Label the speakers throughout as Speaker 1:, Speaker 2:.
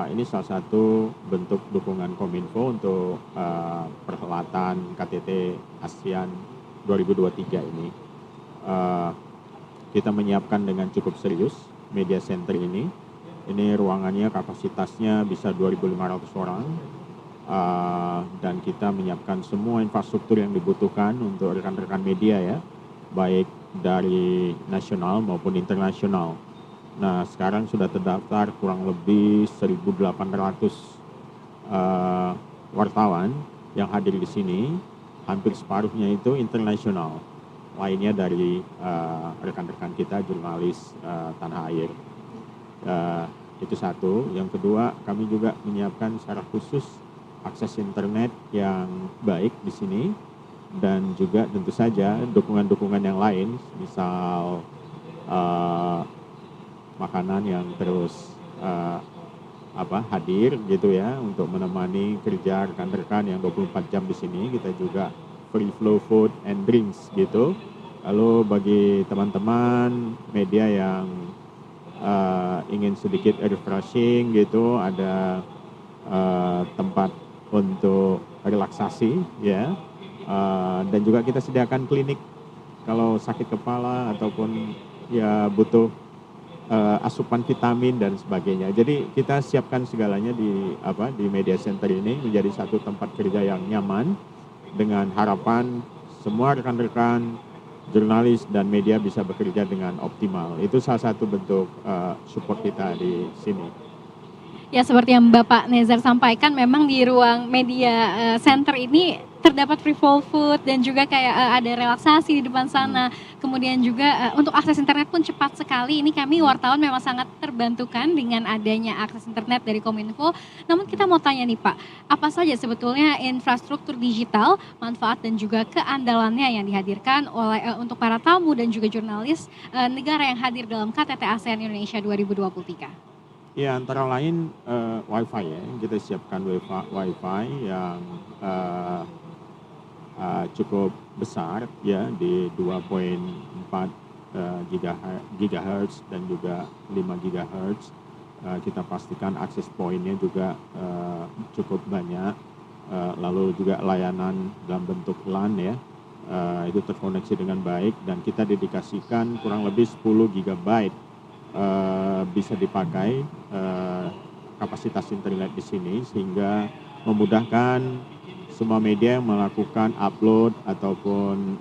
Speaker 1: Ini salah satu bentuk dukungan Kominfo untuk perhelatan KTT ASEAN 2023 ini. Kita menyiapkan dengan cukup serius media center ini. Ini ruangannya kapasitasnya bisa 2.500 orang. Dan kita menyiapkan semua infrastruktur yang dibutuhkan untuk rekan-rekan media ya, baik dari nasional maupun internasional. Nah, sekarang sudah terdaftar kurang lebih 1.800 wartawan yang hadir di sini. Hampir separuhnya itu internasional. Lainnya dari rekan-rekan kita jurnalis tanah air. Itu satu. Yang kedua, kami juga menyiapkan secara khusus akses internet yang baik di sini, dan juga tentu saja dukungan-dukungan yang lain, misal makanan yang terus hadir gitu ya, untuk menemani kerja rekan-rekan yang 24 jam di sini. Kita juga free flow food and drinks gitu. Lalu bagi teman-teman media yang ingin sedikit refreshing gitu, ada tempat untuk relaksasi ya, dan juga kita sediakan klinik kalau sakit kepala ataupun ya butuh asupan vitamin dan sebagainya. Jadi kita siapkan segalanya di media center ini menjadi satu tempat kerja yang nyaman, dengan harapan semua rekan-rekan jurnalis dan media bisa bekerja dengan optimal. Itu salah satu bentuk support kita di sini.
Speaker 2: Ya, seperti yang Bapak Nezar sampaikan, memang di ruang media center ini terdapat free flow food dan juga kayak ada relaksasi di depan sana. Kemudian juga untuk akses internet pun cepat sekali. Ini kami wartawan memang sangat terbantukan dengan adanya akses internet dari Kominfo. Namun kita mau tanya nih Pak, apa saja sebetulnya infrastruktur digital, manfaat dan juga keandalannya yang dihadirkan oleh untuk para tamu dan juga jurnalis negara yang hadir dalam KTT ASEAN Indonesia 2023?
Speaker 1: Ya, antara lain Wi-Fi ya. Kita siapkan Wi-Fi yang cukup besar ya, di 2.4 GHz dan juga 5 GHz. Kita pastikan akses poinnya juga cukup banyak. Lalu juga layanan dalam bentuk LAN ya, itu terkoneksi dengan baik, dan kita dedikasikan kurang lebih 10 GB bisa dipakai kapasitas internet di sini, sehingga memudahkan semua media yang melakukan upload ataupun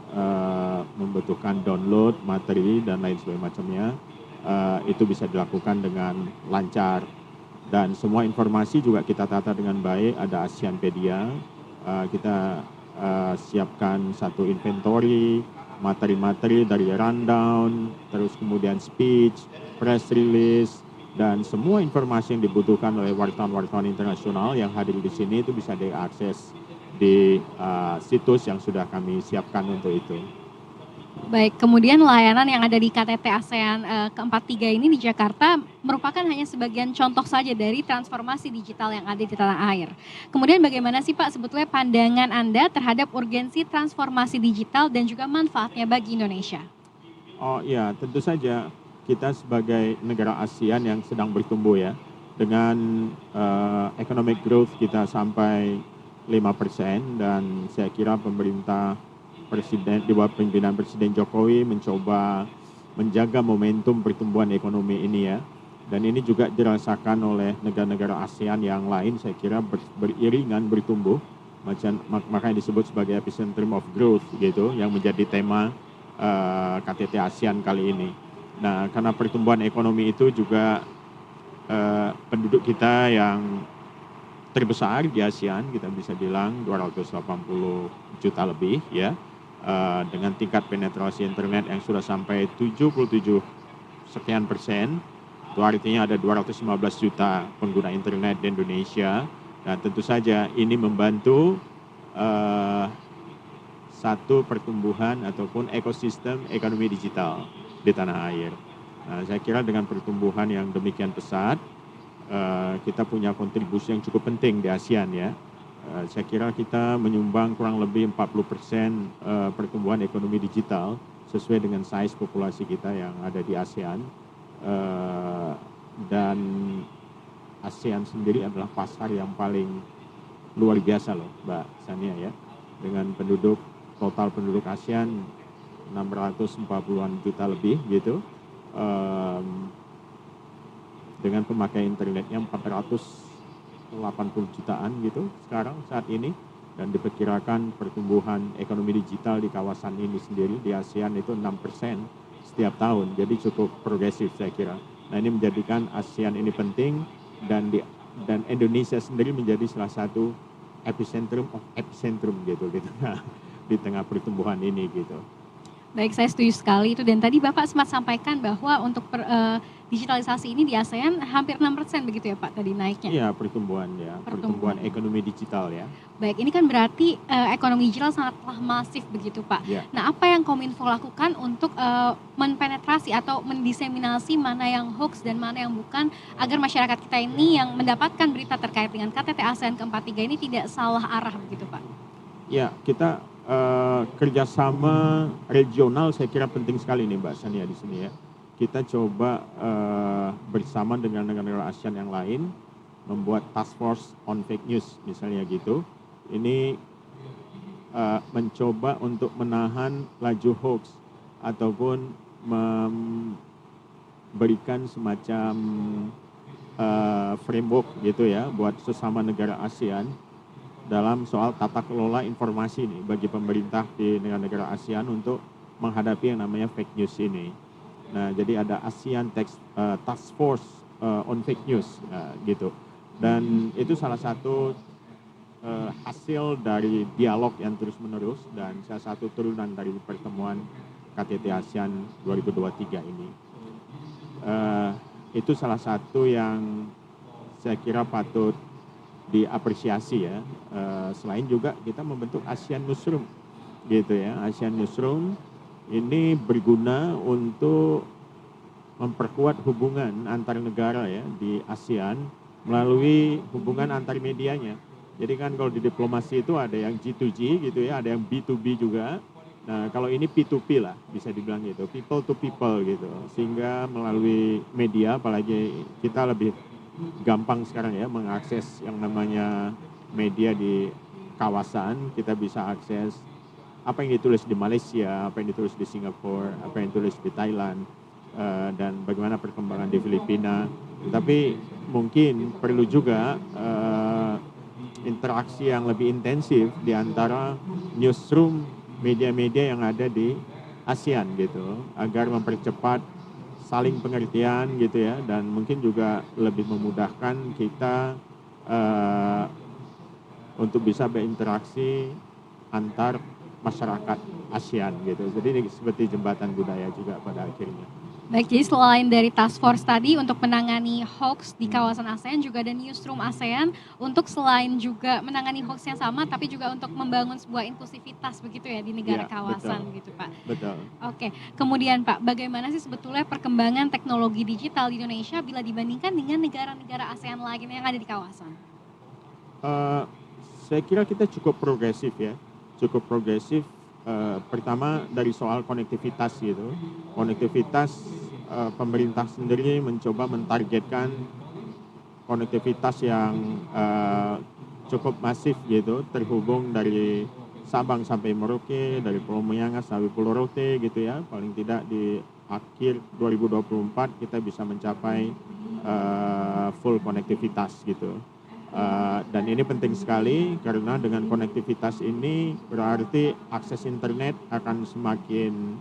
Speaker 1: membutuhkan download materi dan lain sebagainya, itu bisa dilakukan dengan lancar. Dan semua informasi juga kita tata dengan baik. Ada ASEANpedia, kita siapkan satu inventory materi-materi dari rundown, terus kemudian speech, press release, dan semua informasi yang dibutuhkan oleh wartawan-wartawan internasional yang hadir di sini itu bisa diakses di situs yang sudah kami siapkan untuk itu.
Speaker 2: Baik, kemudian layanan yang ada di KTT ASEAN ke-43 ini di Jakarta merupakan hanya sebagian contoh saja dari transformasi digital yang ada di tanah air. Kemudian bagaimana sih Pak sebetulnya pandangan Anda terhadap urgensi transformasi digital dan juga manfaatnya bagi Indonesia?
Speaker 1: Oh iya, tentu saja kita sebagai negara ASEAN yang sedang bertumbuh ya, dengan economic growth kita sampai 5%, dan saya kira pemerintah di bawah pimpinan Presiden Jokowi mencoba menjaga momentum pertumbuhan ekonomi ini ya. Dan ini juga dirasakan oleh negara-negara ASEAN yang lain, saya kira beriringan bertumbuh, makanya disebut sebagai epicentrum of growth gitu, yang menjadi tema KTT ASEAN kali ini. Nah, karena pertumbuhan ekonomi itu juga penduduk kita yang terbesar di ASEAN, kita bisa bilang 280 juta lebih ya, dengan tingkat penetrasi internet yang sudah sampai 77 sekian persen. Itu artinya ada 215 juta pengguna internet di Indonesia, dan tentu saja ini membantu satu pertumbuhan ataupun ekosistem ekonomi digital di tanah air. Nah, saya kira dengan pertumbuhan yang demikian pesat, kita punya kontribusi yang cukup penting di ASEAN ya. Saya kira kita menyumbang kurang lebih 40% pertumbuhan ekonomi digital sesuai dengan size populasi kita yang ada di ASEAN. Dan ASEAN sendiri adalah pasar yang paling luar biasa loh Mbak Sania ya. Dengan total penduduk ASEAN 640-an juta lebih gitu. Dengan pemakaian internetnya 480 jutaan gitu sekarang saat ini. Dan diperkirakan pertumbuhan ekonomi digital di kawasan ini sendiri di ASEAN itu 6% setiap tahun. Jadi cukup progresif saya kira. Nah ini menjadikan ASEAN ini penting dan Indonesia sendiri menjadi salah satu epicentrum of epicentrum gitu di tengah pertumbuhan ini gitu.
Speaker 2: Baik, saya setuju sekali itu. Dan tadi Bapak sempat sampaikan bahwa untuk digitalisasi ini di ASEAN hampir 6% begitu ya Pak tadi naiknya?
Speaker 1: Iya, pertumbuhan ekonomi digital ya.
Speaker 2: Baik, ini kan berarti ekonomi digital sangatlah masif begitu Pak.
Speaker 1: Ya.
Speaker 2: Nah, apa yang Kominfo lakukan untuk mempenetrasi atau mendiseminasi mana yang hoax dan mana yang bukan, agar masyarakat kita ini yang mendapatkan berita terkait dengan KTT ASEAN ke-43 ini tidak salah arah begitu Pak?
Speaker 1: Ya, kita kerjasama regional saya kira penting sekali nih Mbak Sania di sini ya. Kita coba bersama dengan negara-negara ASEAN yang lain membuat task force on fake news misalnya gitu. Ini mencoba untuk menahan laju hoax ataupun memberikan semacam framework gitu ya buat sesama negara ASEAN dalam soal tata kelola informasi nih bagi pemerintah di negara-negara ASEAN untuk menghadapi yang namanya fake news ini. Nah, jadi ada ASEAN Task Force on Fake News gitu. Dan itu salah satu hasil dari dialog yang terus-menerus dan salah satu turunan dari pertemuan KTT ASEAN 2023 ini. Itu salah satu yang saya kira patut diapresiasi ya. Selain juga kita membentuk ASEAN Newsroom gitu ya. ASEAN Newsroom ini berguna untuk memperkuat hubungan antar negara ya di ASEAN melalui hubungan antar medianya. Jadi kan kalau di diplomasi itu ada yang G2G gitu ya, ada yang B2B juga. Nah kalau ini P2P lah bisa dibilang gitu, people to people gitu. Sehingga melalui media, apalagi kita lebih gampang sekarang ya mengakses yang namanya media di kawasan. Kita bisa akses apa yang ditulis di Malaysia, apa yang ditulis di Singapura, apa yang ditulis di Thailand, dan bagaimana perkembangan di Filipina. Tapi mungkin perlu juga interaksi yang lebih intensif di antara newsroom media-media yang ada di ASEAN gitu, agar mempercepat saling pengertian gitu ya, dan mungkin juga lebih memudahkan kita untuk bisa berinteraksi antar masyarakat ASEAN gitu. Jadi ini seperti jembatan budaya juga pada akhirnya.
Speaker 2: Baik, jadi selain dari task force tadi untuk menangani hoax di kawasan ASEAN, juga ada newsroom ASEAN untuk selain juga menangani hoax yang sama, tapi juga untuk membangun sebuah inklusivitas begitu ya di negara kawasan
Speaker 1: betul.
Speaker 2: gitu Pak.
Speaker 1: Betul.
Speaker 2: Oke, kemudian Pak, bagaimana sih sebetulnya perkembangan teknologi digital di Indonesia bila dibandingkan dengan negara-negara ASEAN lain yang ada di kawasan?
Speaker 1: Saya kira kita cukup progresif ya, cukup progresif. Pertama dari soal konektivitas gitu, konektivitas pemerintah sendiri mencoba mentargetkan konektivitas yang cukup masif gitu, terhubung dari Sabang sampai Merauke, dari Pulau Miangas sampai Pulau Rote gitu ya, paling tidak di akhir 2024 kita bisa mencapai full konektivitas gitu. Dan ini penting sekali karena dengan konektivitas ini berarti akses internet akan semakin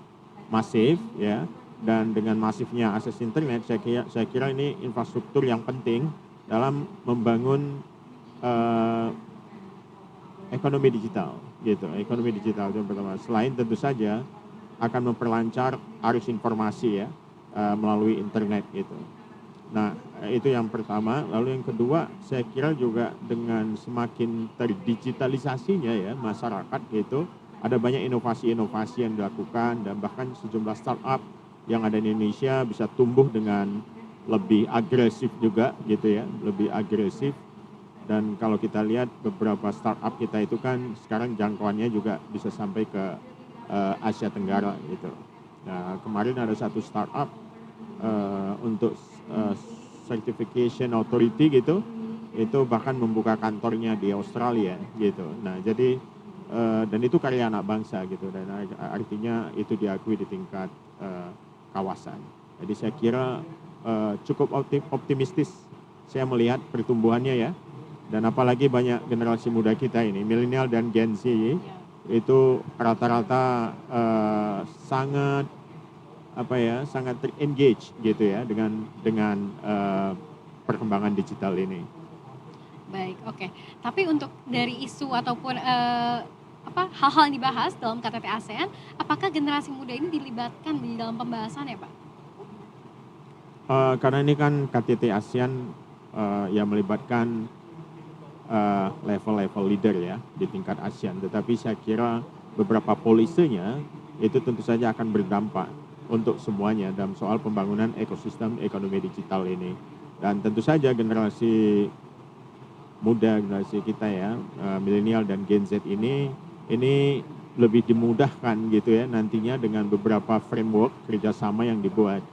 Speaker 1: masif ya, dan dengan masifnya akses internet saya kira ini infrastruktur yang penting dalam membangun ekonomi digital gitu. Ekonomi digital itu pertama. Selain tentu saja akan memperlancar arus informasi ya melalui internet gitu. Nah, itu yang pertama. Lalu yang kedua, saya kira juga dengan semakin terdigitalisasinya ya masyarakat gitu, ada banyak inovasi-inovasi yang dilakukan dan bahkan sejumlah startup yang ada di Indonesia bisa tumbuh dengan lebih agresif juga gitu ya, lebih agresif. Dan kalau kita lihat beberapa startup kita itu kan sekarang jangkauannya juga bisa sampai ke Asia Tenggara gitu. Nah, kemarin ada satu startup untuk Certification Authority gitu, itu bahkan membuka kantornya di Australia gitu. Nah jadi dan itu karya anak bangsa gitu, dan artinya itu diakui di tingkat kawasan. Jadi saya kira cukup optimistis saya melihat pertumbuhannya ya, dan apalagi banyak generasi muda kita ini, milenial dan Gen Z, itu rata-rata sangat sangat engage gitu ya dengan perkembangan digital ini.
Speaker 2: Baik, oke. Tapi untuk dari isu ataupun hal-hal yang dibahas dalam KTT ASEAN, apakah generasi muda ini dilibatkan di dalam pembahasan ya Pak?
Speaker 1: Karena ini kan KTT ASEAN yang melibatkan level-level leader ya di tingkat ASEAN, tetapi saya kira beberapa polisenya itu tentu saja akan berdampak untuk semuanya dalam soal pembangunan ekosistem ekonomi digital ini. Dan tentu saja generasi muda, generasi kita ya, milenial dan Gen Z ini lebih dimudahkan gitu ya nantinya dengan beberapa framework kerjasama yang dibuat.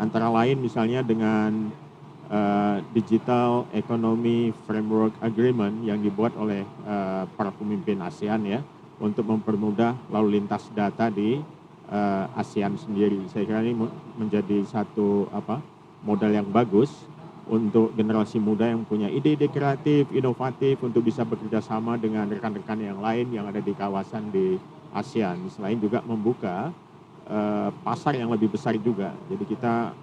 Speaker 1: Antara lain misalnya dengan Digital Economy Framework Agreement yang dibuat oleh para pemimpin ASEAN ya, untuk mempermudah lalu lintas data di ASEAN sendiri. Saya kira ini menjadi satu modal yang bagus untuk generasi muda yang punya ide-ide kreatif, inovatif untuk bisa bekerja sama dengan rekan-rekan yang lain yang ada di kawasan di ASEAN. Selain juga membuka pasar yang lebih besar juga. Jadi kita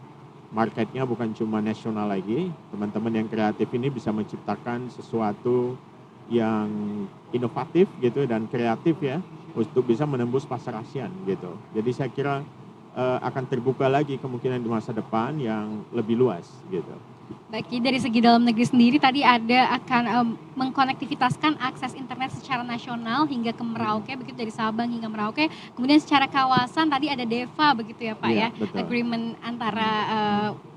Speaker 1: marketnya bukan cuma nasional lagi, teman-teman yang kreatif ini bisa menciptakan sesuatu yang inovatif gitu dan kreatif ya, untuk bisa menembus pasar ASEAN gitu. Jadi saya kira akan terbuka lagi kemungkinan di masa depan yang lebih luas gitu.
Speaker 2: Baik, jadi dari segi dalam negeri sendiri tadi ada akan mengkonektivitaskan akses internet secara nasional hingga ke Merauke, begitu dari Sabang hingga Merauke. Kemudian secara kawasan tadi ada DEVA begitu ya Pak
Speaker 1: Iya,
Speaker 2: ya,
Speaker 1: betul.
Speaker 2: agreement antara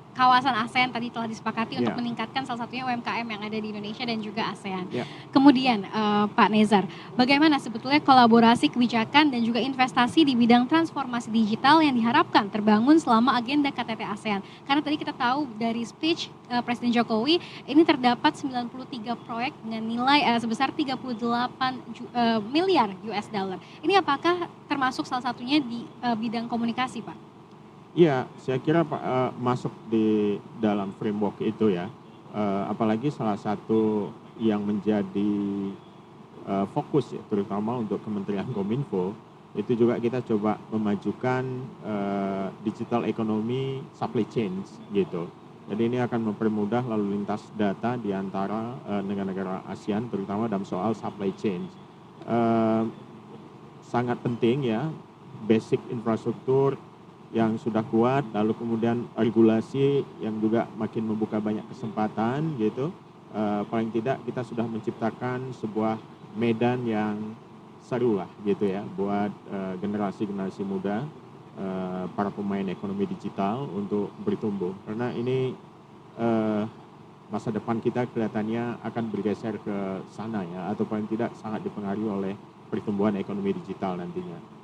Speaker 2: kawasan ASEAN tadi telah disepakati untuk
Speaker 1: Iya.
Speaker 2: meningkatkan salah satunya UMKM yang ada di Indonesia dan juga ASEAN.
Speaker 1: Iya.
Speaker 2: Kemudian Pak Nezar, bagaimana sebetulnya kolaborasi kebijakan dan juga investasi di bidang transformasi digital yang diharapkan terbangun selama agenda KTT ASEAN? Karena tadi kita tahu dari speech Presiden Jokowi, ini terdapat 93 proyek dengan nilai sebesar 38 miliar US dollar. Ini apakah termasuk salah satunya di bidang komunikasi Pak?
Speaker 1: Iya, saya kira masuk di dalam framework itu ya. Apalagi salah satu yang menjadi fokus ya, terutama untuk Kementerian Kominfo, itu juga kita coba memajukan digital economy supply chains gitu. Jadi ini akan mempermudah lalu lintas data di antara negara-negara ASEAN, terutama dalam soal supply chain. Sangat penting ya, basic infrastruktur yang sudah kuat, lalu kemudian regulasi yang juga makin membuka banyak kesempatan gitu. Paling tidak kita sudah menciptakan sebuah medan yang seru lah gitu ya, buat generasi-generasi muda, para pemain ekonomi digital untuk bertumbuh. Karena ini masa depan kita kelihatannya akan bergeser ke sana ya, atau paling tidak sangat dipengaruhi oleh pertumbuhan ekonomi digital nantinya.